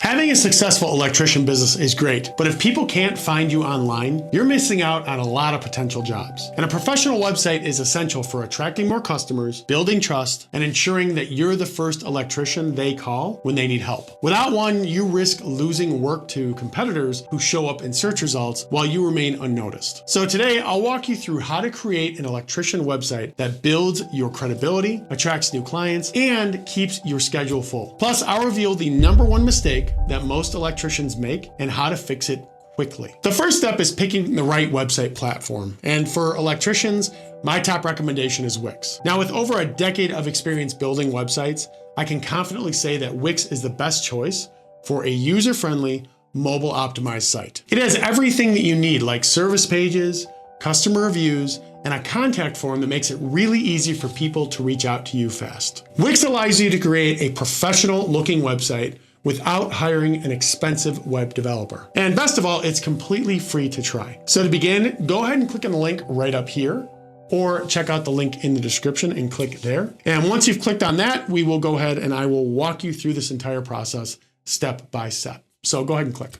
Having a successful electrician business is great, but if people can't find you online, you're missing out on a lot of potential jobs. And a professional website is essential for attracting more customers, building trust, and ensuring that you're the first electrician they call when they need help. Without one, you risk losing work to competitors who show up in search results while you remain unnoticed. So today, I'll walk you through how to create an electrician website that builds your credibility, attracts new clients, and keeps your schedule full. Plus, I'll reveal the #1 mistake that most electricians make and how to fix it quickly. The first step is picking the right website platform. And for electricians, my top recommendation is Wix. Now, with over a decade of experience building websites, I can confidently say that Wix is the best choice for a user-friendly, mobile-optimized site. It has everything that you need, like service pages, customer reviews, and a contact form that makes it really easy for people to reach out to you fast. Wix allows you to create a professional-looking website without hiring an expensive web developer. And best of all, it's completely free to try. So to begin, go ahead and click on the link right up here, or check out the link in the description and click there. And once you've clicked on that, we will go ahead and I will walk you through this entire process step by step. So go ahead and click.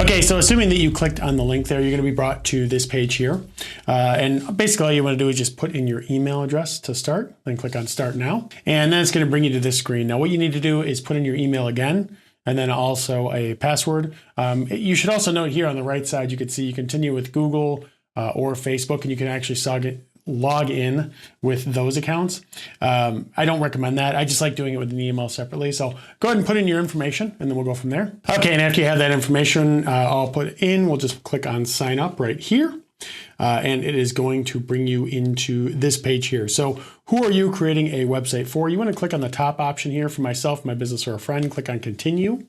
Okay, so assuming that you clicked on the link there, you're gonna be brought to this page here. And basically all you wanna do is just put in your email address to start, then click on Start Now. And then it's gonna bring you to this screen. Now what you need to do is put in your email again, and then also a password. You should also note here on the right side, you can see you continue with Google or Facebook, and you can actually log in with those accounts. I don't recommend that. I just like doing it with an email separately. So go ahead and put in your information and then we'll go from there. Okay, and after you have that information all put in, we'll just click on sign up right here. And it is going to bring you into this page here. So who are you creating a website for? You want to click on the top option here for myself, my business, or a friend. Click on continue.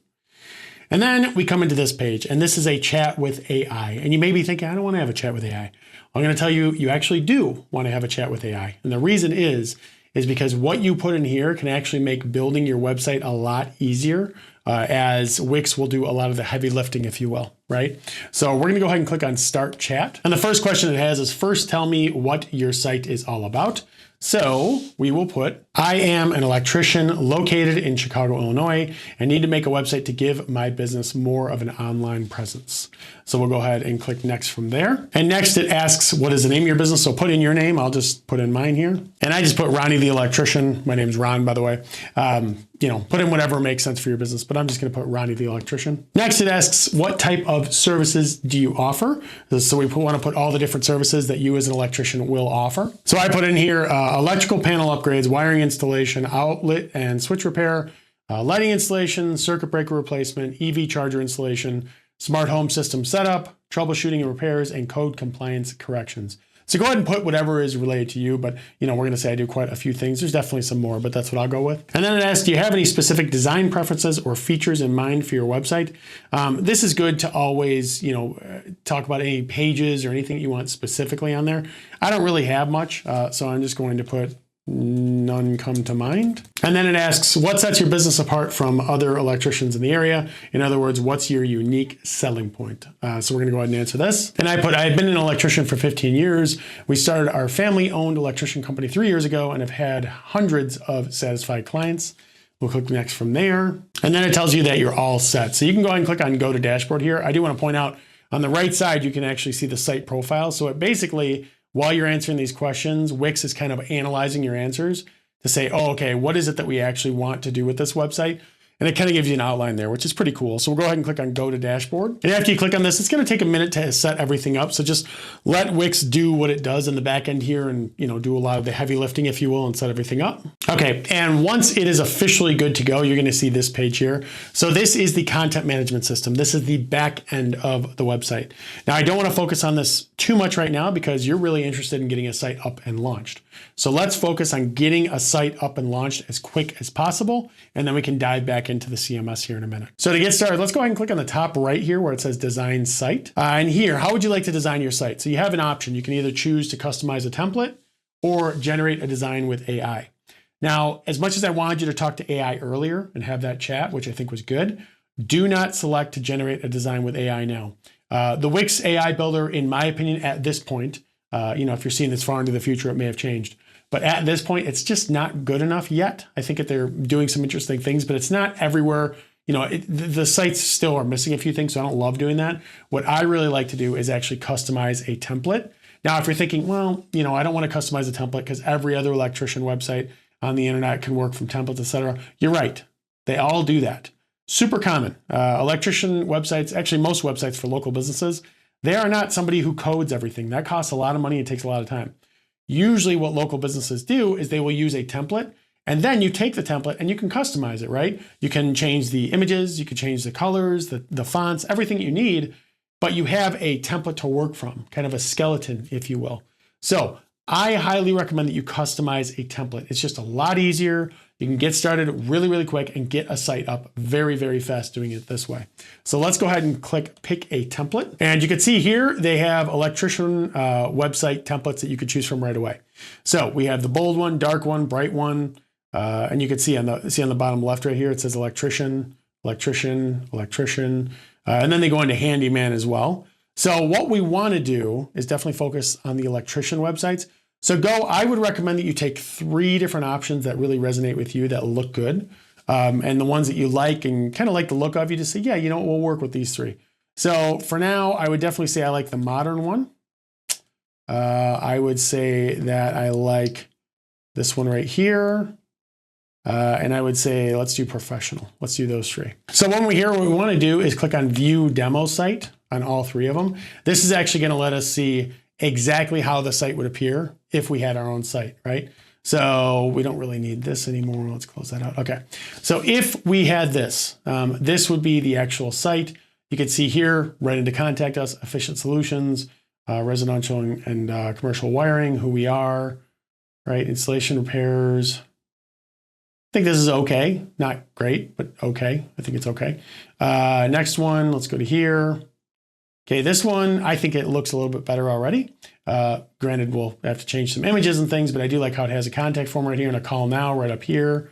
And then we come into this page, and this is a chat with AI. And you may be thinking, I don't want to have a chat with AI. I'm going to tell you, you actually do want to have a chat with AI. And the reason is because what you put in here can actually make building your website a lot easier, as Wix will do a lot of the heavy lifting, if you will, right? So we're going to go ahead and click on Start Chat. And the first question it has is, first tell me what your site is all about. So we will put, I am an electrician located in Chicago, Illinois, and need to make a website to give my business more of an online presence. So we'll go ahead and click next from there. And next it asks, what is the name of your business? So put in your name. I'll just put in mine here. And I just put Ronnie the Electrician. My name's Ron, by the way. Put in whatever makes sense for your business, but I'm just going to put Ronnie the Electrician. Next it asks, what type of services do you offer? So we want to put all the different services that you as an electrician will offer. So I put in here electrical panel upgrades, wiring installation, outlet and switch repair, lighting installation, circuit breaker replacement, EV charger installation, smart home system setup, troubleshooting and repairs, and code compliance corrections. So go ahead and put whatever is related to you, but we're going to say I do quite a few things. There's definitely some more, but that's what I'll go with. And then it asks, do you have any specific design preferences or features in mind for your website? This is good to always, talk about any pages or anything that you want specifically on there. I don't really have much, so I'm just going to put none come to mind. And then it asks, what sets your business apart from other electricians in the area? In other words, what's your unique selling point? So we're going to go ahead and answer this. And I've been an electrician for 15 years. We started our family-owned electrician company 3 years ago and have had hundreds of satisfied clients. We'll click next from there. And then it tells you that you're all set. So you can go ahead and click on Go to Dashboard here. I do want to point out on the right side, you can actually see the site profile. So it basically, while you're answering these questions, Wix is kind of analyzing your answers to say, oh, okay, what is it that we actually want to do with this website? And it kind of gives you an outline there, which is pretty cool. So we'll go ahead and click on Go to Dashboard. And after you click on this, it's going to take a minute to set everything up. So just let Wix do what it does in the back end here and do a lot of the heavy lifting, if you will, and set everything up. Okay, and once it is officially good to go, you're going to see this page here. So this is the content management system. This is the back end of the website. Now, I don't want to focus on this too much right now because you're really interested in getting a site up and launched. So let's focus on getting a site up and launched as quick as possible, and then we can dive back into the CMS here in a minute. So to get started, let's go ahead and click on the top right here where it says Design Site. And here, how would you like to design your site? So you have an option. You can either choose to customize a template or generate a design with AI. Now, as much as I wanted you to talk to AI earlier and have that chat, which I think was good, do not select to generate a design with AI now. The Wix AI Builder, in my opinion, at this point, if you're seeing this far into the future, it may have changed. But at this point, it's just not good enough yet. I think that they're doing some interesting things, but it's not everywhere. The sites still are missing a few things, so I don't love doing that. What I really like to do is actually customize a template. Now, if you're thinking, well, I don't want to customize a template because every other electrician website on the internet can work from templates, etc. You're right. They all do that. Super common. Electrician websites, actually most websites for local businesses, they are not somebody who codes everything. That costs a lot of money. It takes a lot of time. Usually what local businesses do is they will use a template, and then you take the template and you can customize it, right? You can change the images, you can change the colors, the fonts, everything you need, but you have a template to work from, kind of a skeleton, if you will. So I highly recommend that you customize a template. It's just a lot easier. You can get started really, really quick and get a site up very, very fast doing it this way. So let's go ahead and click pick a template. And you can see here, they have Electrician website templates that you could choose from right away. So we have the bold one, dark one, bright one. And you can see on the bottom left right here, it says Electrician, Electrician, Electrician. And then they go into Handyman as well. So what we want to do is definitely focus on the Electrician websites. So I would recommend that you take 3 different options that really resonate with you, that look good. And the ones that you like and kind of like the look of, you just say, yeah, we'll work with these 3. So for now, I would definitely say I like the modern one. I would say that I like this one right here. And I would say, let's do professional. Let's do those 3. So when we're here, what we want to do is click on view demo site on all 3 of them. This is actually going to let us see exactly how the site would appear if we had our own site, right? So we don't really need this anymore. Let's close that out. Okay. So if we had this, this would be the actual site. You can see here, ready to contact us, efficient solutions, residential and commercial wiring, who we are, right? Installation repairs. I think this is okay. Not great, but okay. I think it's okay. Next one, let's go to here. Okay, this one, I think it looks a little bit better already. Granted, we'll have to change some images and things, but I do like how it has a contact form right here and a call now right up here.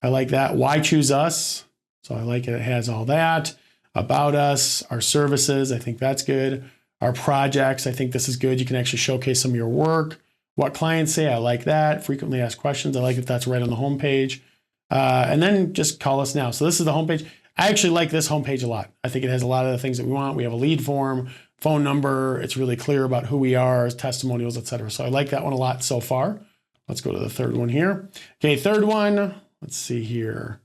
I like that. Why choose us? So I like it. It has all that. About us, our services, I think that's good. Our projects, I think this is good. You can actually showcase some of your work. What clients say, I like that. Frequently asked questions, I like that that's right on the homepage. And then just call us now. So this is the homepage. I actually like this homepage a lot. I think it has a lot of the things that we want. We have a lead form, phone number. It's really clear about who we are, testimonials, etc. So I like that one a lot so far. Let's go to the third one here. Okay, third one. Let's see here.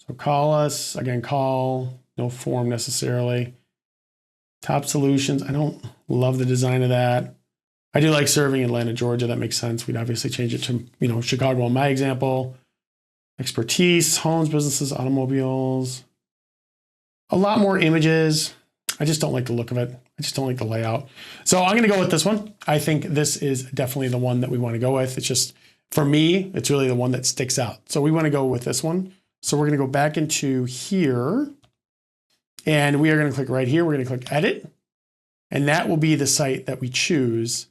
So call us. Again, call. No form necessarily. Top solutions. I don't love the design of that. I do like serving Atlanta, Georgia. That makes sense. We'd obviously change it to, Chicago in my example. Expertise, homes, businesses, automobiles. A lot more images. I just don't like the look of it. I just don't like the layout. So I'm going to go with this one. I think this is definitely the one that we want to go with. It's just, for me, it's really the one that sticks out. So we want to go with this one. So we're going to go back into here. And we are going to click right here. We're going to click edit. And that will be the site that we choose.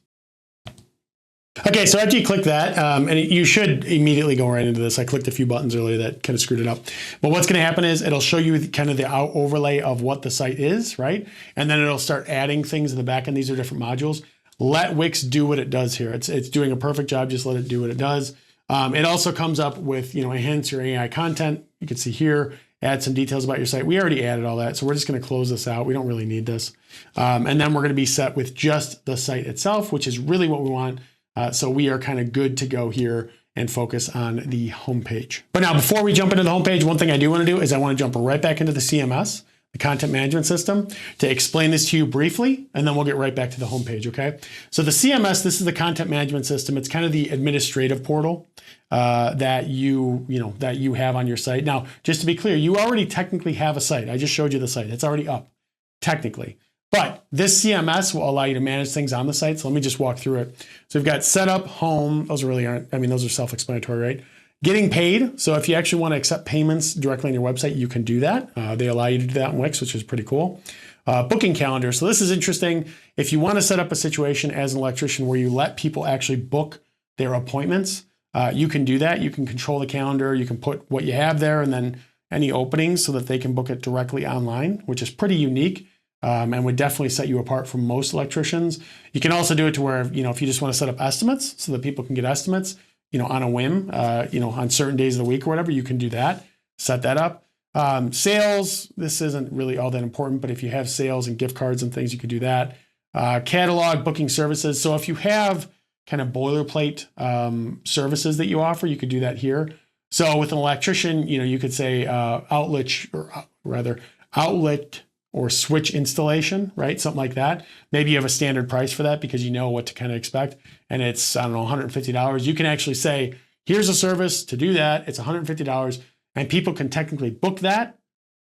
Okay, so after you click that, and you should immediately go right into this. I clicked a few buttons earlier that kind of screwed it up. But what's going to happen is it'll show you kind of the overlay of what the site is, right? And then it'll start adding things in the back end. These are different modules. Let Wix do what it does here. It's doing a perfect job. Just let it do what it does. It also comes up with, enhance your AI content. You can see here, add some details about your site. We already added all that, so we're just going to close this out. We don't really need this. And then we're going to be set with just the site itself, which is really what we want. So we are kind of good to go here and focus on the homepage. But now, before we jump into the homepage, one thing I do want to do is I want to jump right back into the CMS, the content management system, to explain this to you briefly, and then we'll get right back to the homepage, okay? So the CMS, this is the content management system. It's kind of the administrative portal that you have on your site. Now, just to be clear, you already technically have a site. I just showed you the site. It's already up, technically. But this CMS will allow you to manage things on the site. So let me just walk through it. So we've got setup, home. Those really aren't, those are self-explanatory, right? Getting paid. So if you actually want to accept payments directly on your website, you can do that. They allow you to do that in Wix, which is pretty cool. Booking calendar. So this is interesting. If you want to set up a situation as an electrician where you let people actually book their appointments, you can do that. You can control the calendar. You can put what you have there and then any openings so that they can book it directly online, which is pretty unique. And would definitely set you apart from most electricians. You can also do it to where, if you just want to set up estimates so that people can get estimates, on a whim, on certain days of the week or whatever, you can do that, set that up. Sales, this isn't really all that important, but if you have sales and gift cards and things, you could do that. Catalog, booking services. So if you have kind of boilerplate services that you offer, you could do that here. So with an electrician, you could say outlet or switch installation, right? Something like that. Maybe you have a standard price for that because you know what to kind of expect. And it's, I don't know, $150. You can actually say, here's a service to do that. It's $150. And people can technically book that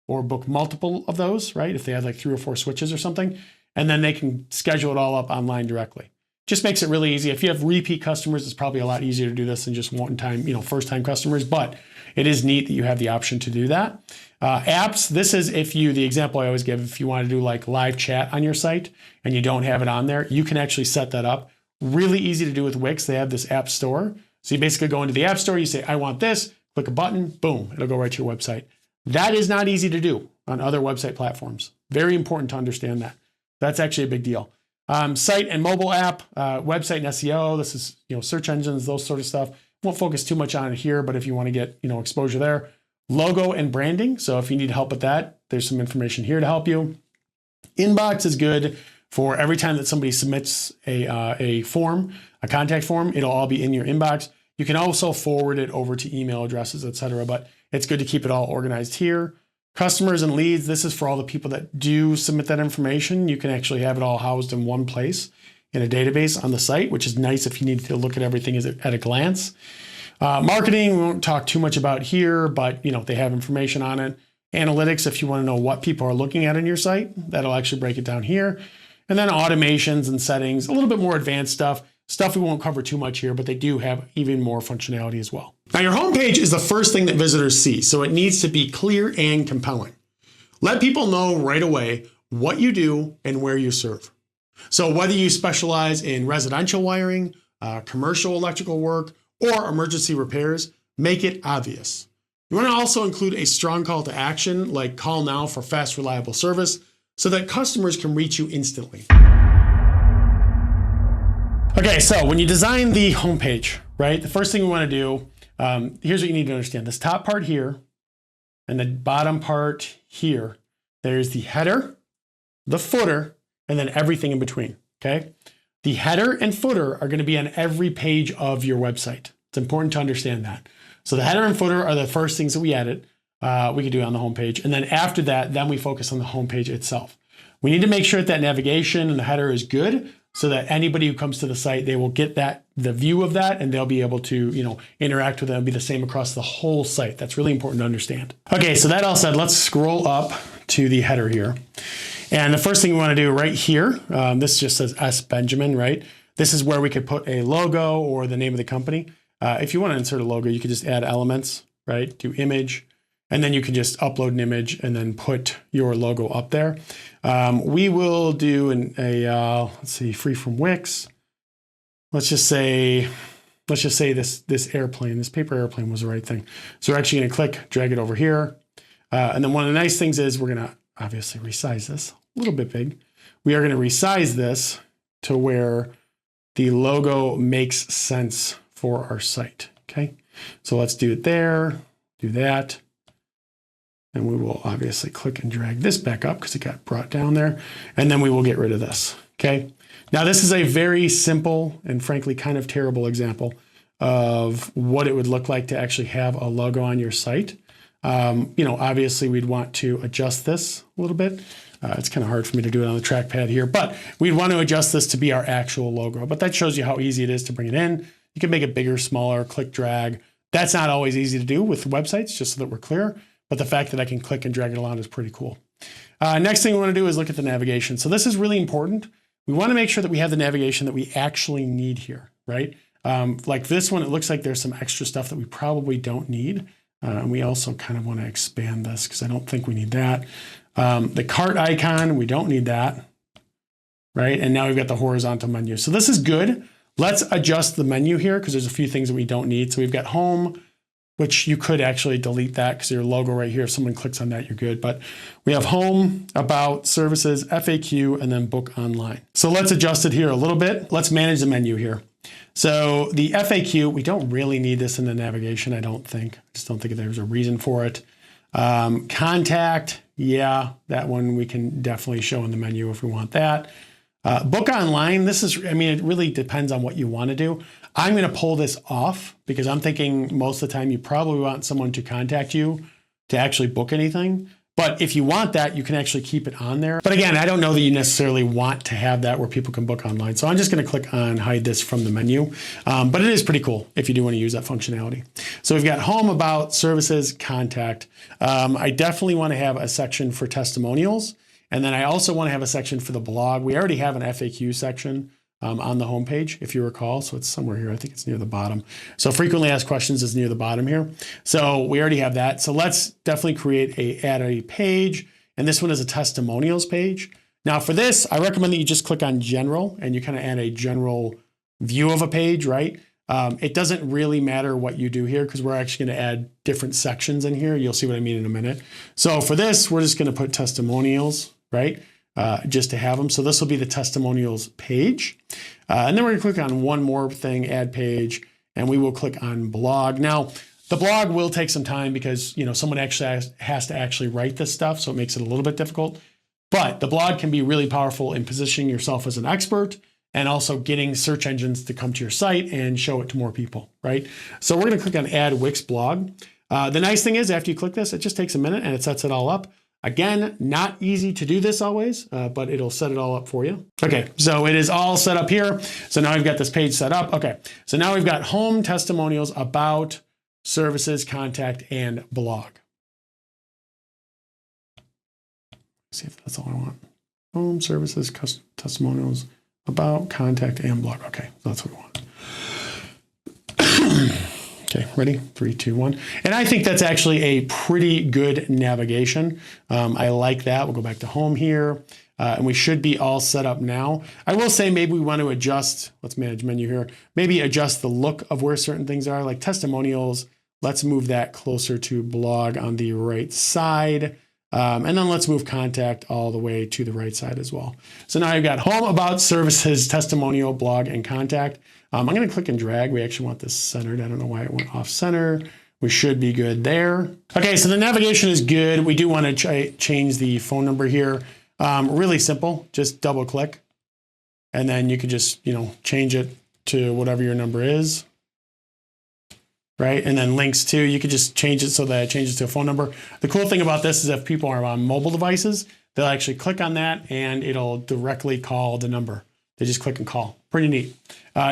or book multiple of those, right? If they have like 3 or 4 switches or something, and then they can schedule it all up online directly. Just makes it really easy. If you have repeat customers, it's probably a lot easier to do this than just one-time, first-time customers, but it is neat that you have the option to do that. Apps, this is the example I always give, if you want to do like live chat on your site and you don't have it on there, you can actually set that up. Really easy to do with Wix. They have this app store. So you basically go into the app store, you say, I want this, click a button, boom, it'll go right to your website. That is not easy to do on other website platforms. Very important to understand that. That's actually a big deal. Site and mobile app, website and SEO. This is, search engines, those sort of stuff. Won't focus too much on it here, but if you want to get, exposure there. Logo and branding. So if you need help with that, there's some information here to help you. Inbox is good for every time that somebody submits a form, a contact form, it'll all be in your inbox. You can also forward it over to email addresses, etc. But it's good to keep it all organized here. Customers and leads, this is for all the people that do submit that information. You can actually have it all housed in one place in a database on the site, which is nice if you need to look at everything at a glance. Marketing, we won't talk too much about here, but they have information on it. Analytics, if you want to know what people are looking at on your site, that'll actually break it down here. And then automations and settings, a little bit more advanced stuff we won't cover too much here, but they do have even more functionality as well. Now, your homepage is the first thing that visitors see, so it needs to be clear and compelling. Let people know right away what you do and where you serve. So whether you specialize in residential wiring, commercial electrical work, or emergency repairs, make it obvious. You want to also include a strong call to action, like call now for fast, reliable service, so that customers can reach you instantly. Okay, so when you design the homepage, right, the first thing we want to do, here's what you need to understand. This top part here and the bottom part here, there's the header, the footer, and then everything in between, okay? The header and footer are going to be on every page of your website. It's important to understand that. So the header and footer are the first things that we edit. We could do on the homepage. And then after that, then we focus on the homepage itself. We need to make sure that navigation and the header is good so that anybody who comes to the site, they will get the view of that, and they'll be able to, interact with it. It'll be the same across the whole site. That's really important to understand. Okay, so that all said, let's scroll up to the header here. And the first thing we want to do right here, this just says S. Benjamin, right? This is where we could put a logo or the name of the company. If you want to insert a logo, you could just add elements, right? Do image, and then you can just upload an image and then put your logo up there. We will do let's see, free from Wix. Let's just say this airplane, this paper airplane was the right thing. So we're actually going to click, drag it over here. And then one of the nice things is we're going to obviously resize this a little bit big. We are going to resize this to where the logo makes sense for our site. Okay. So let's do it there, do that. And we will obviously click and drag this back up because it got brought down there. And then we will get rid of this. Okay. Now this is a very simple and frankly kind of terrible example of what it would look like to actually have a logo on your site. Obviously we'd want to adjust this a little bit. It's kind of hard for me to do it on the trackpad here, but we'd want to adjust this to be our actual logo. But that shows you how easy it is to bring it in. You can make it bigger, smaller, click, drag. That's not always easy to do with websites, just so that we're clear. But the fact that I can click and drag it around is pretty cool. Next thing we want to do is look at the navigation. So this is really important. We want to make sure that we have the navigation that we actually need here, right? Like this one, it looks like there's some extra stuff that we probably don't need. And we also kind of want to expand this because I don't think we need that. The cart icon, we don't need that, right? And now we've got the horizontal menu. So this is good. Let's adjust the menu here because there's a few things that we don't need. So we've got home, which you could actually delete that because your logo right here, if someone clicks on that, you're good. But we have home, about, services, FAQ, and then book online. So let's adjust it here a little bit. Let's manage the menu here. So the FAQ, we don't really need this in the navigation, I don't think. I just don't think there's a reason for it. Contact, yeah, that one we can definitely show in the menu if we want that. Book online, this is, I mean, it really depends on what you want to do. I'm going to pull this off because I'm thinking most of the time you probably want someone to contact you to actually book anything. But if you want that, you can actually keep it on there. But again, I don't know that you necessarily want to have that where people can book online. So I'm just going to click on hide this from the menu. But it is pretty cool if you do want to use that functionality. So we've got home, about, services, contact. I definitely want to have a section for testimonials. And then I also want to have a section for the blog. We already have an FAQ section on the homepage, if you recall. So it's somewhere here. I think it's near the bottom. So frequently asked questions is near the bottom here. So we already have that. So let's definitely add a page. And this one is a testimonials page. Now for this, I recommend that you just click on general and you kind of add a general view of a page, right? It doesn't really matter what you do here because we're actually going to add different sections in here. You'll see what I mean in a minute. So for this, we're just going to put testimonials, right? Just to have them. So this will be the testimonials page. And then we're going to click on one more thing, add page, and we will click on blog. Now, the blog will take some time because, you know, someone actually has to actually write this stuff. So it makes it a little bit difficult. But the blog can be really powerful in positioning yourself as an expert and also getting search engines to come to your site and show it to more people, right? So we're going to click on add Wix blog. The nice thing is after you click this, it just takes a minute and it sets it all up. Again, not easy to do this always, but it'll set it all up for you. Okay, so it is all set up here. So now we've got this page set up. Okay, so now we've got home, testimonials, about, services, contact, and blog. Let's see if that's all I want. Home, services, testimonials, about, contact, and blog. Okay, so that's what we want. Okay, ready? 3, 2, 1. And I think that's actually a pretty good navigation. I like that. We'll go back to home here. And we should be all set up now. I will say maybe we want to adjust, let's manage menu here, maybe adjust the look of where certain things are, like testimonials. Let's move that closer to blog on the right side. And then let's move contact all the way to the right side as well. So now I've got home, about, services, testimonial, blog, and contact. I'm going to click and drag. We actually want this centered. I don't know why it went off center. We should be good there. Okay, so the navigation is good. We do want to change the phone number here. Really simple. Just double click. And then you could just, you know, change it to whatever your number is. Right? And then links to, you could just change it so that it changes to a phone number. The cool thing about this is if people are on mobile devices, they'll actually click on that and it'll directly call the number. They just click and call. Pretty neat.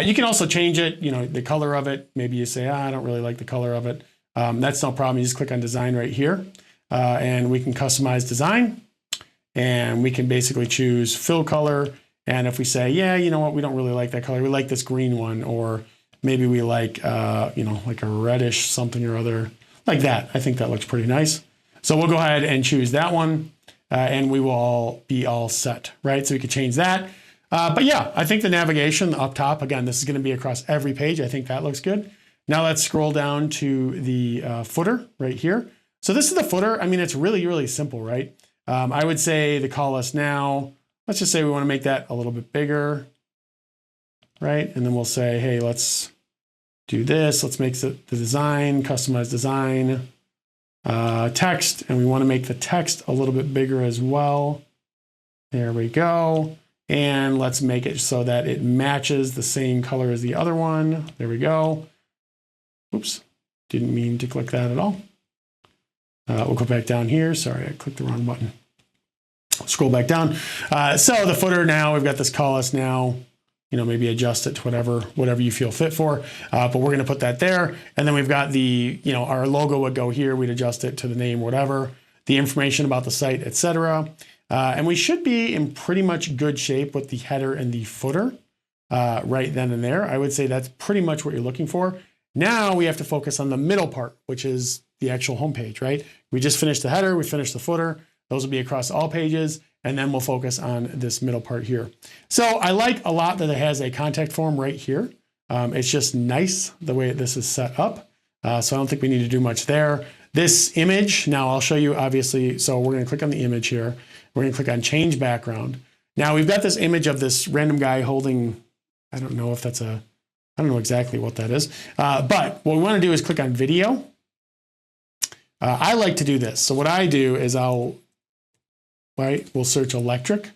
You can also change it, you know, the color of it. Maybe you say, I don't really like the color of it. That's no problem. You just click on design right here and we can customize design and we can basically choose fill color. And if we say, yeah, you know what, we don't really like that color. We like this green one, or maybe we like, you know, like a reddish something or other like that. I think that looks pretty nice. So we'll go ahead and choose that one and we will all be all set, right? So we could change that. But yeah, I think the navigation up top, again, this is going to be across every page. I think that looks good. Now let's scroll down to the footer right here. So this is the footer. I mean, it's really, really simple, right? I would say the call us now. Let's just say we want to make that a little bit bigger, right? And then we'll say, hey, let's do this. Let's make the design, customize design, text. And we want to make the text a little bit bigger as well. There we go. And let's make it so that it matches the same color as the other one. There we go. Oops, didn't mean to click that at all. We'll go back down here. Sorry, I clicked the wrong button. Scroll back down. So the footer now, we've got this call us now. You know, maybe adjust it to whatever you feel fit for. But we're going to put that there. And then we've got the, you know, our logo would go here. We'd adjust it to the name, whatever, the information about the site, etc. And we should be in pretty much good shape with the header and the footer right then and there. I would say that's pretty much what you're looking for. Now we have to focus on the middle part, which is the actual homepage, right? We just finished the header, we finished the footer. Those will be across all pages, and then we'll focus on this middle part here. So I like a lot that it has a contact form right here. It's just nice the way this is set up. So I don't think we need to do much there. This image, now I'll show you obviously, so we're gonna click on the image here. We're gonna click on change background. Now we've got this image of this random guy holding, I don't know if that's a I don't know exactly what that is. But what we want to do is click on video. I like to do this. So what I do is we'll search electric.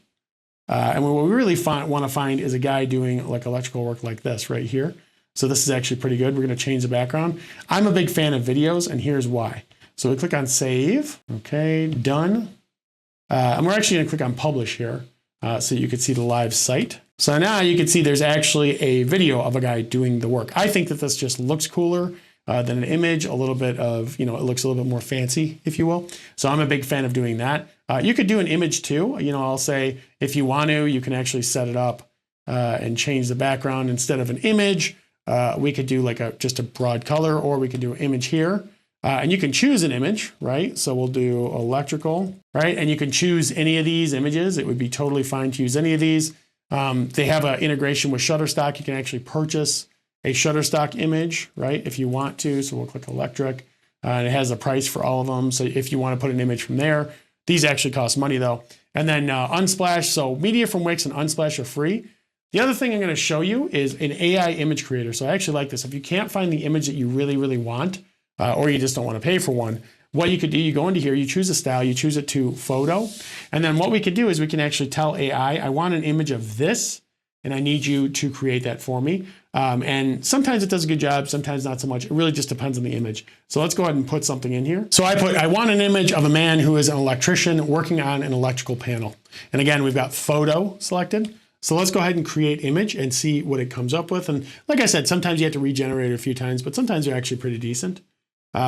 And what we really want to find is a guy doing like electrical work like this right here. So this is actually pretty good. We're going to change the background. I'm a big fan of videos, and here's why. So we click on save. Okay, done. And we're actually going to click on publish here so you can see the live site. So now you can see there's actually a video of a guy doing the work. I think that this just looks cooler than an image, a little bit of, it looks a little bit more fancy, if you will. So I'm a big fan of doing that. You could do an image too. I'll say if you want to, you can actually set it up and change the background. Instead of an image, we could do like just a broad color, or we could do an image here. And you can choose an image, right? So we'll do electrical, right? And you can choose any of these images. It would be totally fine to use any of these. They have an integration with Shutterstock. You can actually purchase a Shutterstock image, right? If you want to. So we'll click electric. And it has a price for all of them. So if you want to put an image from there, these actually cost money though. And then Unsplash. So media from Wix and Unsplash are free. The other thing I'm going to show you is an AI image creator. So I actually like this. If you can't find the image that you really, really want, or you just don't want to pay for one, what you could do, you go into here, you choose a style, you choose it to photo. And then what we could do is we can actually tell AI, I want an image of this, and I need you to create that for me. And sometimes it does a good job, sometimes not so much. It really just depends on the image. So let's go ahead and put something in here. So I want an image of a man who is an electrician working on an electrical panel. And again, we've got photo selected. So let's go ahead and create image and see what it comes up with. And like I said, sometimes you have to regenerate it a few times, but sometimes they're actually pretty decent.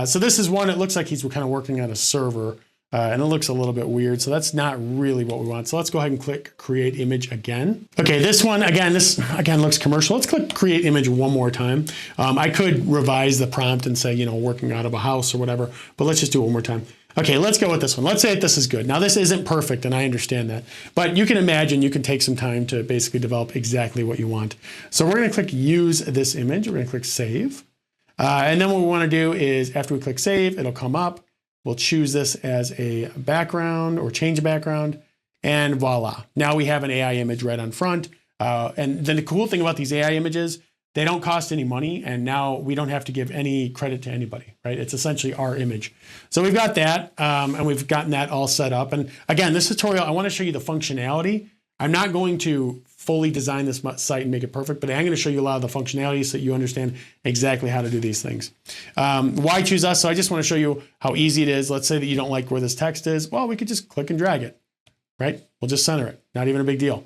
So this is one, it looks like he's kind of working on a server and it looks a little bit weird. So that's not really what we want. So let's go ahead and click create image again. Okay, this one, this looks commercial. Let's click create image one more time. I could revise the prompt and say, working out of a house or whatever, but let's just do it one more time. Okay, let's go with this one. Let's say that this is good. Now this isn't perfect and I understand that, but you can imagine you can take some time to basically develop exactly what you want. So we're gonna click use this image. We're gonna click save. And then what we want to do is after we click save, it'll come up. We'll choose this as a background or change a background, and voila. Now we have an AI image right on front. And then the cool thing about these AI images, they don't cost any money, and now we don't have to give any credit to anybody, right? It's essentially our image. So we've got that, and we've gotten that all set up. And again, this tutorial, I want to show you the functionality. I'm not going to fully design this site and make it perfect, but I'm going to show you a lot of the functionality so you understand exactly how to do these things. Why choose us? So I just want to show you how easy it is. Let's say that you don't like where this text is. Well, we could just click and drag it, right? We'll just center it. Not even a big deal.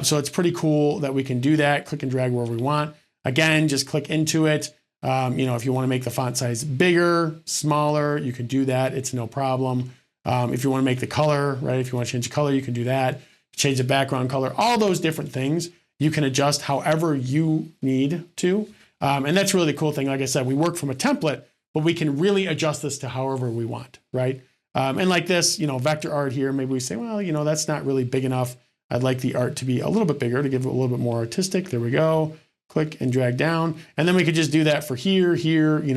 So it's pretty cool that we can do that. Click and drag wherever we want. Again, just click into it. If you want to make the font size bigger, smaller, you can do that. It's no problem. If you want to make the color, right? If you want to change the color, you can do that. Change the background color, all those different things you can adjust however you need to. And that's really the cool thing. Like I said, we work from a template, but we can really adjust this to however we want, right? And like this, vector art here, maybe we say, well, that's not really big enough. I'd like the art to be a little bit bigger to give it a little bit more artistic. There we go. Click and drag down. And then we could just do that for here,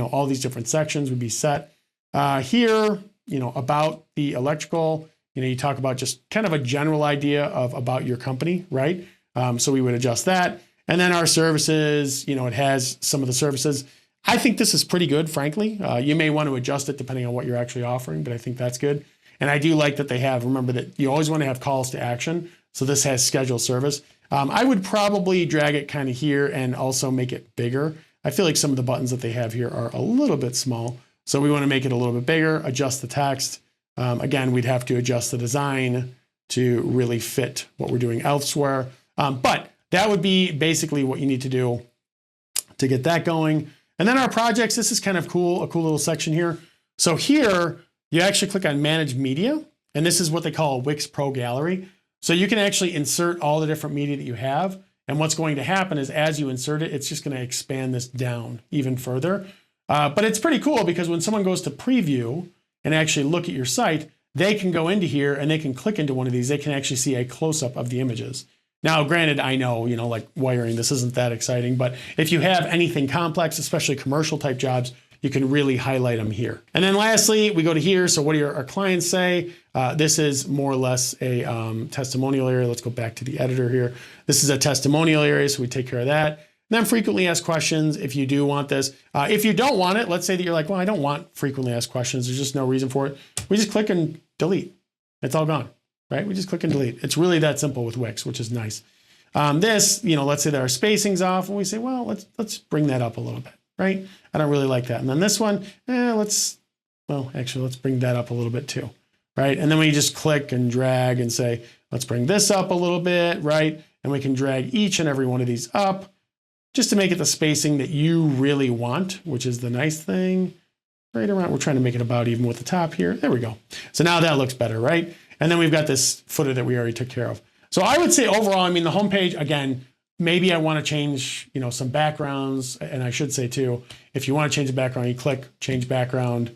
all these different sections would be set. Here, about the electrical, you talk about just kind of a general idea of about your company, right? So we would adjust that. And then our services, it has some of the services. I think this is pretty good, frankly. You may want to adjust it depending on what you're actually offering, but I think that's good. And I do like that they have, remember that you always want to have calls to action. So this has schedule service. I would probably drag it kind of here and also make it bigger. I feel like some of the buttons that they have here are a little bit small. So we want to make it a little bit bigger, adjust the text. Again, we'd have to adjust the design to really fit what we're doing elsewhere. But that would be basically what you need to do to get that going. And then our projects, this is kind of cool, a cool little section here. So here, you actually click on Manage Media, and this is what they call a Wix Pro Gallery. So you can actually insert all the different media that you have. And what's going to happen is as you insert it, it's just going to expand this down even further. But it's pretty cool because when someone goes to preview and actually look at your site, they can go into here and they can click into one of these. They can actually see a close-up of the images. Now, granted, I know, like wiring, this isn't that exciting, but if you have anything complex, especially commercial type jobs, you can really highlight them here. And then lastly, we go to here. So what do our clients say? This is more or less a testimonial area. Let's go back to the editor here. This is a testimonial area, so we take care of that. then frequently asked questions if you do want this. If you don't want it, let's say that you're like, well, I don't want frequently asked questions. There's just no reason for it. We just click and delete. It's all gone, right? We just click and delete. It's really that simple with Wix, which is nice. This, let's say that our spacing's off and we say, well, let's bring that up a little bit, right? I don't really like that. And then this one, let's bring that up a little bit too, right? And then we just click and drag and say, let's bring this up a little bit, right? And we can drag each and every one of these up just to make it the spacing that you really want, which is the nice thing. Right around, we're trying to make it about even with the top here. There we go. So now that looks better, right? And then we've got this footer that we already took care of. So I would say overall, the homepage, again, maybe I want to change, some backgrounds. And I should say too, if you want to change the background, you click change background,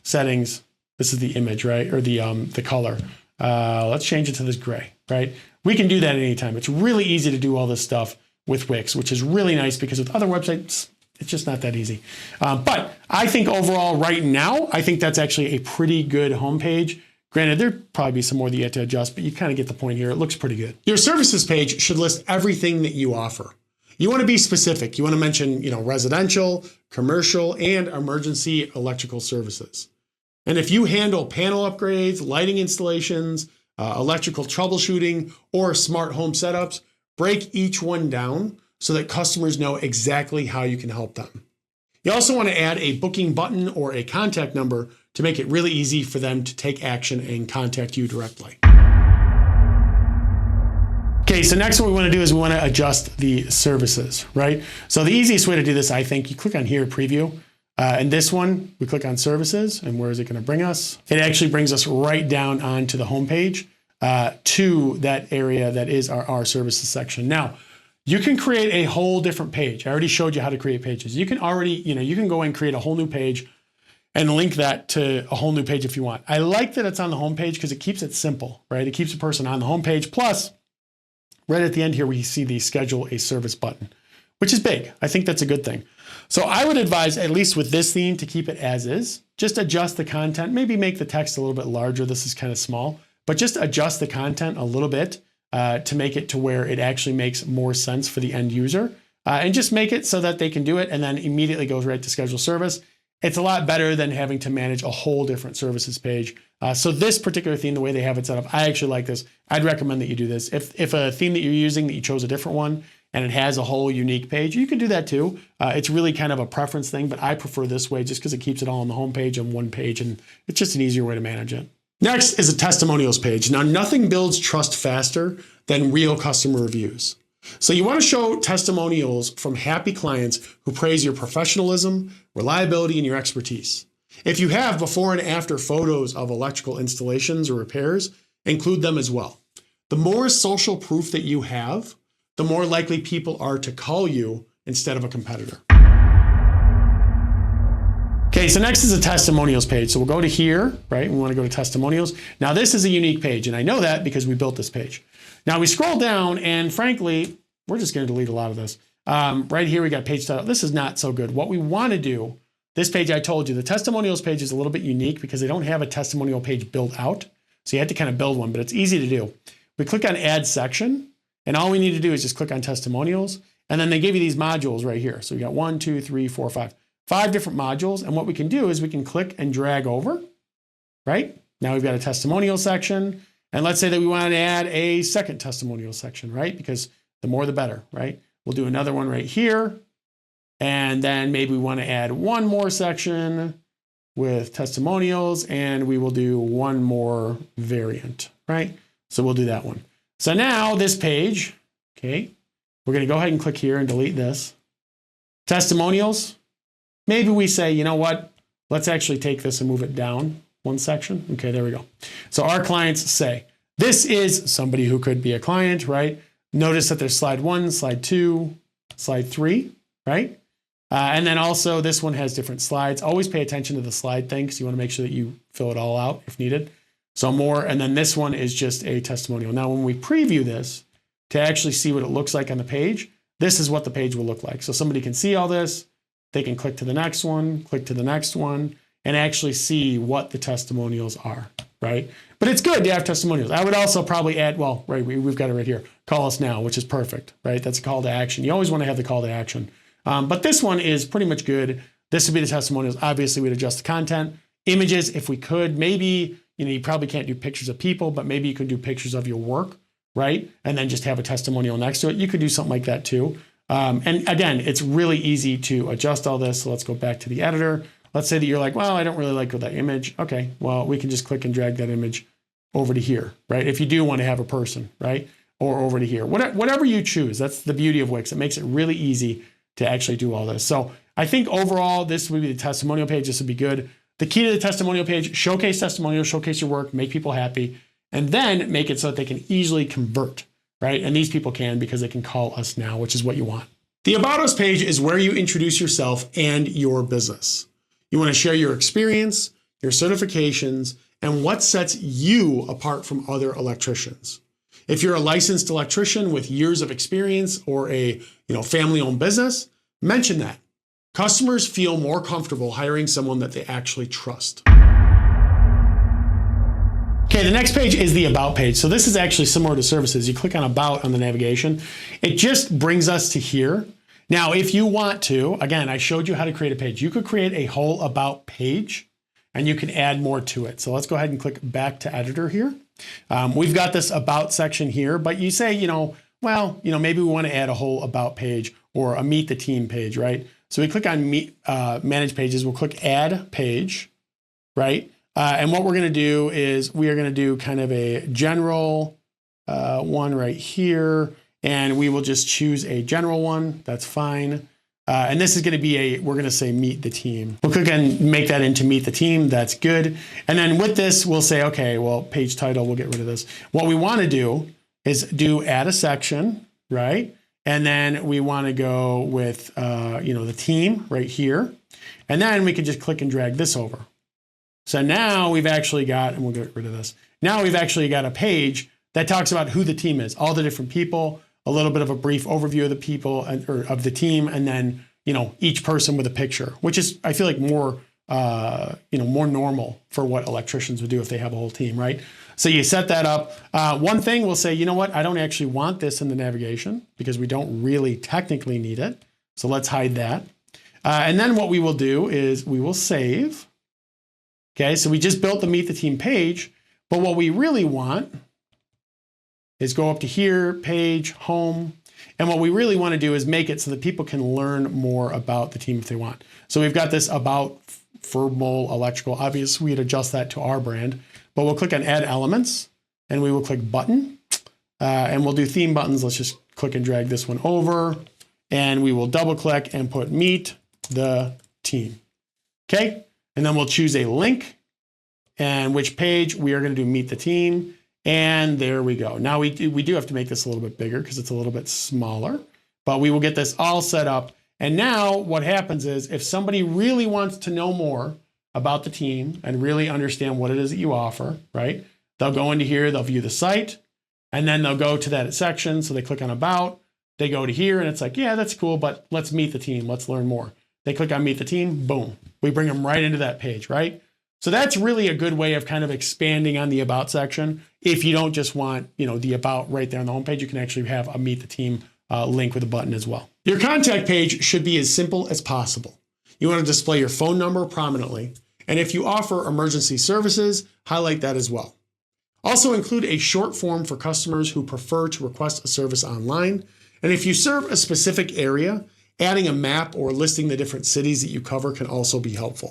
settings. This is the image, right? Or the color. Let's change it to this gray, right? We can do that at any time. It's really easy to do all this stuff with Wix, which is really nice because with other websites, it's just not that easy. But I think overall right now, I think that's actually a pretty good homepage. Granted, there'd probably be some more that you have to adjust, but you kind of get the point here. It looks pretty good. Your services page should list everything that you offer. You want to be specific. You want to mention, residential, commercial, and emergency electrical services. And if you handle panel upgrades, lighting installations, electrical troubleshooting, or smart home setups, break each one down so that customers know exactly how you can help them. You also want to add a booking button or a contact number to make it really easy for them to take action and contact you directly. Okay, so next what we want to do is we want to adjust the services, right? So the easiest way to do this, I think, you click on here, preview, and this one, we click on services, and where is it going to bring us? It actually brings us right down onto the homepage to that area that is our services section. Now, you can create a whole different page. I already showed you how to create pages. You can already, you can go and create a whole new page and link that to a whole new page if you want. I like that it's on the homepage because it keeps it simple, right? It keeps a person on the homepage. Plus, right at the end here, we see the schedule a service button, which is big. I think that's a good thing. So I would advise, at least with this theme, to keep it as is. Just adjust the content, maybe make the text a little bit larger. This is kind of small, but just adjust the content a little bit to make it to where it actually makes more sense for the end user. And just make it so that they can do it and then immediately goes right to schedule service. It's a lot better than having to manage a whole different services page. So this particular theme, the way they have it set up, I actually like this. I'd recommend that you do this. If a theme that you're using, that you chose a different one, and it has a whole unique page, you can do that too. It's really kind of a preference thing, but I prefer this way just because it keeps it all on the home page and one page, and it's just an easier way to manage it. Next is a testimonials page. Now, nothing builds trust faster than real customer reviews. So you want to show testimonials from happy clients who praise your professionalism, reliability, and your expertise. If you have before and after photos of electrical installations or repairs, include them as well. The more social proof that you have, the more likely people are to call you instead of a competitor. Okay, so next is a testimonials page. So we'll go to here, right? We want to go to testimonials. Now this is a unique page, and I know that because we built this page. Now we scroll down, and frankly, we're just going to delete a lot of this. Right here, we got page title. This is not so good. What we want to do, this page I told you, the testimonials page is a little bit unique because they don't have a testimonial page built out. So you have to kind of build one, but it's easy to do. We click on add section, and all we need to do is just click on testimonials. And then they give you these modules right here. So we got 1, 2, 3, 4, 5. 5 different modules. And what we can do is we can click and drag over, right? Now we've got a testimonial section. And let's say that we want to add a second testimonial section, right? Because the more the better, right? We'll do another one right here. And then maybe we want to add one more section with testimonials, and we will do one more variant, right? So we'll do that one. So now this page, okay, we're going to go ahead and click here and delete this. Testimonials. Maybe we say, you know what? Let's actually take this and move it down one section. Okay, there we go. So our clients say, this is somebody who could be a client, right? Notice that there's slide 1, slide 2, slide 3, right? And then also this one has different slides. Always pay attention to the slide thing because you want to make sure that you fill it all out if needed. So more, and then this one is just a testimonial. Now, when we preview this to actually see what it looks like on the page, this is what the page will look like. So somebody can see all this. They can click to the next one, click to the next one, and actually see what the testimonials are. right? But it's good to have testimonials. I would also probably add, well, right, we've got it right here. Call us now, which is perfect, right? That's a call to action. You always want to have the call to action. But this one is pretty much good. This would be the testimonials. Obviously, we'd adjust the content. Images, if we could, maybe, you probably can't do pictures of people, but maybe you could do pictures of your work, right? And then just have a testimonial next to it. You could do something like that too. And again, it's really easy to adjust all this. So let's go back to the editor. Let's say that you're like, well, I don't really like that image. Okay, well, we can just click and drag that image over to here, right? If you do want to have a person, right? Or over to here, whatever you choose. That's the beauty of Wix. It makes it really easy to actually do all this. So I think overall, this would be the testimonial page. This would be good. The key to the testimonial page, showcase testimonials, showcase your work, make people happy, and then make it so that they can easily convert, right? And these people can because they can call us now, which is what you want. The About Us page is where you introduce yourself and your business. You want to share your experience, your certifications, and what sets you apart from other electricians. If you're a licensed electrician with years of experience or a family-owned business, mention that. Customers feel more comfortable hiring someone that they actually trust. Okay, the next page is the About page. So this is actually similar to services. You click on About on the navigation. It just brings us to here. Now, if you want to, again, I showed you how to create a page. You could create a whole About page and you can add more to it. So let's go ahead and click back to editor here. We've got this About section here, but you say, maybe we want to add a whole About page or a Meet the Team page, right? So we click on Manage Pages. We'll click Add Page, right? And what we're going to do is we are going to do kind of a general one right here, and we will just choose a general one. That's fine. And this is going to be we're going to say Meet the Team. We'll click and make that into Meet the Team. That's good. And then with this, we'll say, okay, well, page title, we'll get rid of this. What we want to do is add a section, right? And then we want to go with, the team right here. And then we can just click and drag this over. So now we've actually got, and we'll get rid of this. Now we've actually got a page that talks about who the team is, all the different people, a little bit of a brief overview of the people or of the team, and then, each person with a picture, which is, I feel like more normal for what electricians would do if they have a whole team, right? So you set that up. One thing we'll say, you know what? I don't actually want this in the navigation because we don't really technically need it. So let's hide that. And then what we will do is we will save. Okay, so we just built the Meet the Team page, but what we really want is go up to here, page, home. And what we really want to do is make it so that people can learn more about the team if they want. So we've got this About Verbal Electrical. Obviously, we'd adjust that to our brand, but we'll click on Add Elements and we will click Button. And we'll do theme buttons. Let's just click and drag this one over and we will double click and put Meet the Team. Okay. And then we'll choose a link and which page we are going to do Meet the Team. And there we go. Now we do have to make this a little bit bigger because it's a little bit smaller, but we will get this all set up. And now what happens is if somebody really wants to know more about the team and really understand what it is that you offer, right? They'll go into here, they'll view the site, and then they'll go to that section. So they click on About, they go to here and it's like, yeah, that's cool, but let's meet the team. Let's learn more. They click on Meet the Team, boom. We bring them right into that page, right? So that's really a good way of kind of expanding on the About section. If you don't just want, the About right there on the homepage, you can actually have a Meet the Team link with a button as well. Your contact page should be as simple as possible. You want to display your phone number prominently. And if you offer emergency services, highlight that as well. Also include a short form for customers who prefer to request a service online. And if you serve a specific area, adding a map or listing the different cities that you cover can also be helpful.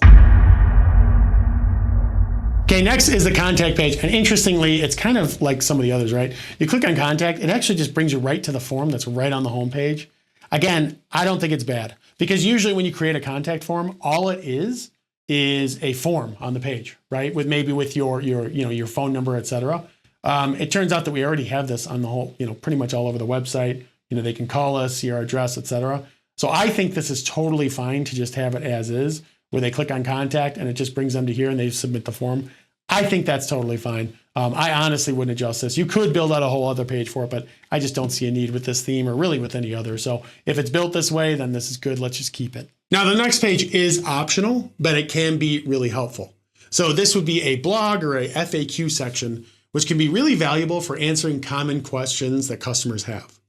Okay, next is the contact page. And interestingly, it's kind of like some of the others, right? You click on contact, it actually just brings you right to the form that's right on the home page. Again, I don't think it's bad because usually when you create a contact form, all it is a form on the page, right? With your phone number, et cetera. It turns out that we already have this on the whole, pretty much all over the website. They can call us, see our address, et cetera. So I think this is totally fine to just have it as is, where they click on contact and it just brings them to here and they submit the form. I think that's totally fine. I honestly wouldn't adjust this. You could build out a whole other page for it, but I just don't see a need with this theme or really with any other. So if it's built this way, then this is good. Let's just keep it. Now, the next page is optional, but it can be really helpful. So this would be a blog or a FAQ section, which can be really valuable for answering common questions that customers have.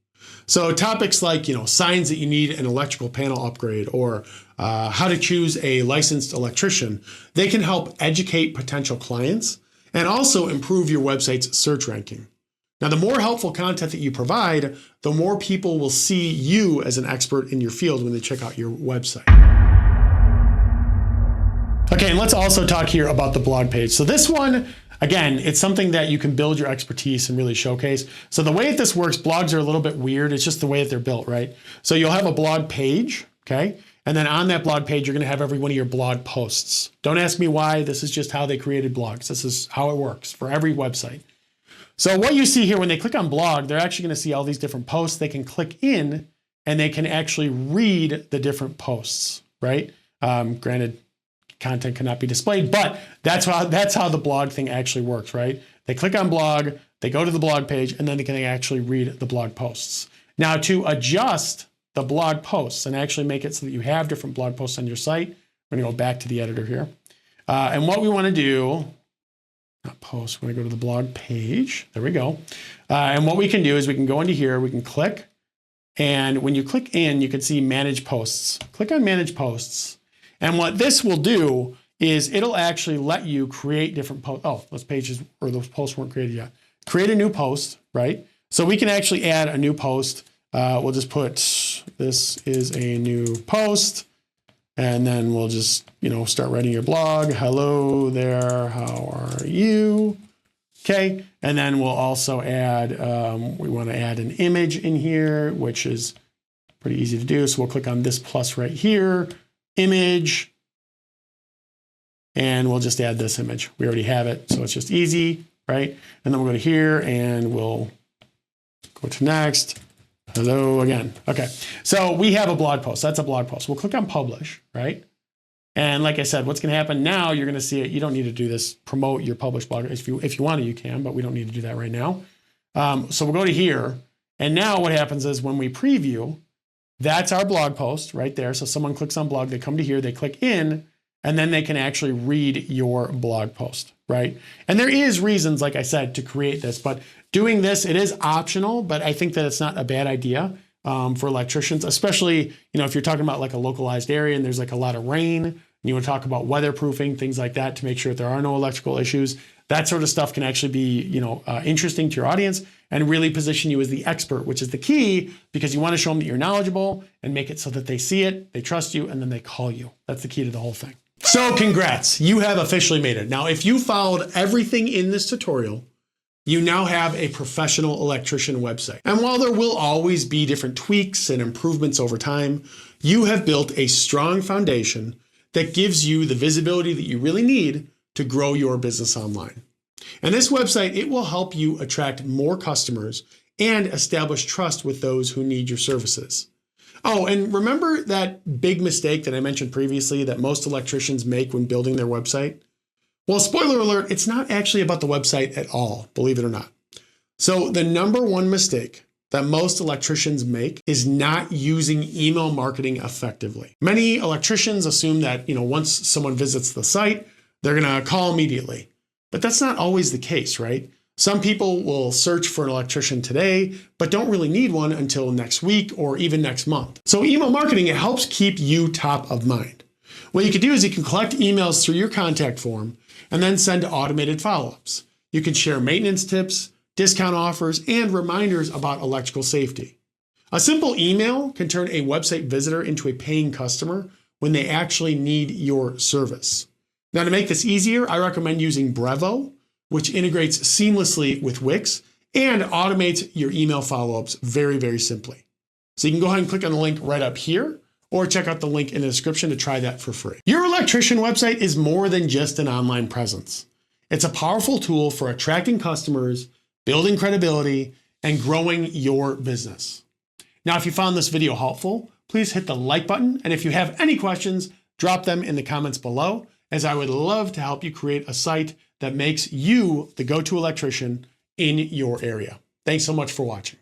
So topics like, signs that you need an electrical panel upgrade, or how to choose a licensed electrician, they can help educate potential clients and also improve your website's search ranking. Now, the more helpful content that you provide, the more people will see you as an expert in your field when they check out your website. Okay, and let's also talk here about the blog page. So this one, again, it's something that you can build your expertise and really showcase. So the way that this works, blogs are a little bit weird. It's just the way that they're built, right? So you'll have a blog page, okay? And then on that blog page, you're gonna have every one of your blog posts. Don't ask me why, this is just how they created blogs. This is how it works for every website. So what you see here, when they click on blog, they're actually gonna see all these different posts. They can click in and they can actually read the different posts, right? Granted, content cannot be displayed, but that's how the blog thing actually works, right? They click on blog, they go to the blog page, and then they can actually read the blog posts. Now, to adjust the blog posts and actually make it so that you have different blog posts on your site, we're gonna go back to the editor here. And what we wanna do, not post, we're gonna go to the blog page. There we go. And what we can do is we can go into here, we can click, and when you click in, you can see manage posts. Click on manage posts. And what this will do is it'll actually let you create different posts. Oh, those pages or those posts weren't created yet. Create a new post, right? So we can actually add a new post. We'll just put, this is a new post. And then we'll just, start writing your blog. Hello there, how are you? Okay, and then we'll also add, we wanna add an image in here, which is pretty easy to do. So we'll click on this plus right here, image, and we'll just add this image. We already have it, so it's just easy, right? And then we'll go to here and we'll go to next. Hello again. Okay, so we have a blog post. That's a blog post. We'll click on publish, right? And like I said, what's gonna happen now, you're gonna see it. You don't need to do this, promote your published blog. If you want to, you can, but we don't need to do that right now. So we'll go to here. And now what happens is when we preview, that's our blog post right there. So someone clicks on blog, they come to here, they click in, and then they can actually read your blog post, right? And there is reasons, like I said, to create this, but doing this, it is optional, but I think that it's not a bad idea for electricians, especially, if you're talking about like a localized area and there's like a lot of rain, and you want to talk about weatherproofing, things like that, to make sure that there are no electrical issues. That sort of stuff can actually be, interesting to your audience and really position you as the expert, which is the key, because you want to show them that you're knowledgeable and make it so that they see it, they trust you, and then they call you. That's the key to the whole thing. So congrats, you have officially made it. Now, if you followed everything in this tutorial, you now have a professional electrician website. And while there will always be different tweaks and improvements over time, you have built a strong foundation that gives you the visibility that you really need to grow your business online. And this website, it will help you attract more customers and establish trust with those who need your services. Oh, and remember that big mistake that I mentioned previously that most electricians make when building their website? Well, spoiler alert, it's not actually about the website at all, believe it or not. So the number one mistake that most electricians make is not using email marketing effectively. Many electricians assume that, once someone visits the site, they're gonna call immediately. But that's not always the case, right? Some people will search for an electrician today, but don't really need one until next week or even next month. So email marketing, it helps keep you top of mind. What you can do is you can collect emails through your contact form and then send automated follow-ups. You can share maintenance tips, discount offers, and reminders about electrical safety. A simple email can turn a website visitor into a paying customer when they actually need your service. Now, to make this easier, I recommend using Brevo, which integrates seamlessly with Wix and automates your email follow-ups very, very simply. So you can go ahead and click on the link right up here, or check out the link in the description to try that for free. Your electrician website is more than just an online presence. It's a powerful tool for attracting customers, building credibility, and growing your business. Now, if you found this video helpful, please hit the like button. And if you have any questions, drop them in the comments below, as I would love to help you create a site that makes you the go-to electrician in your area. Thanks so much for watching.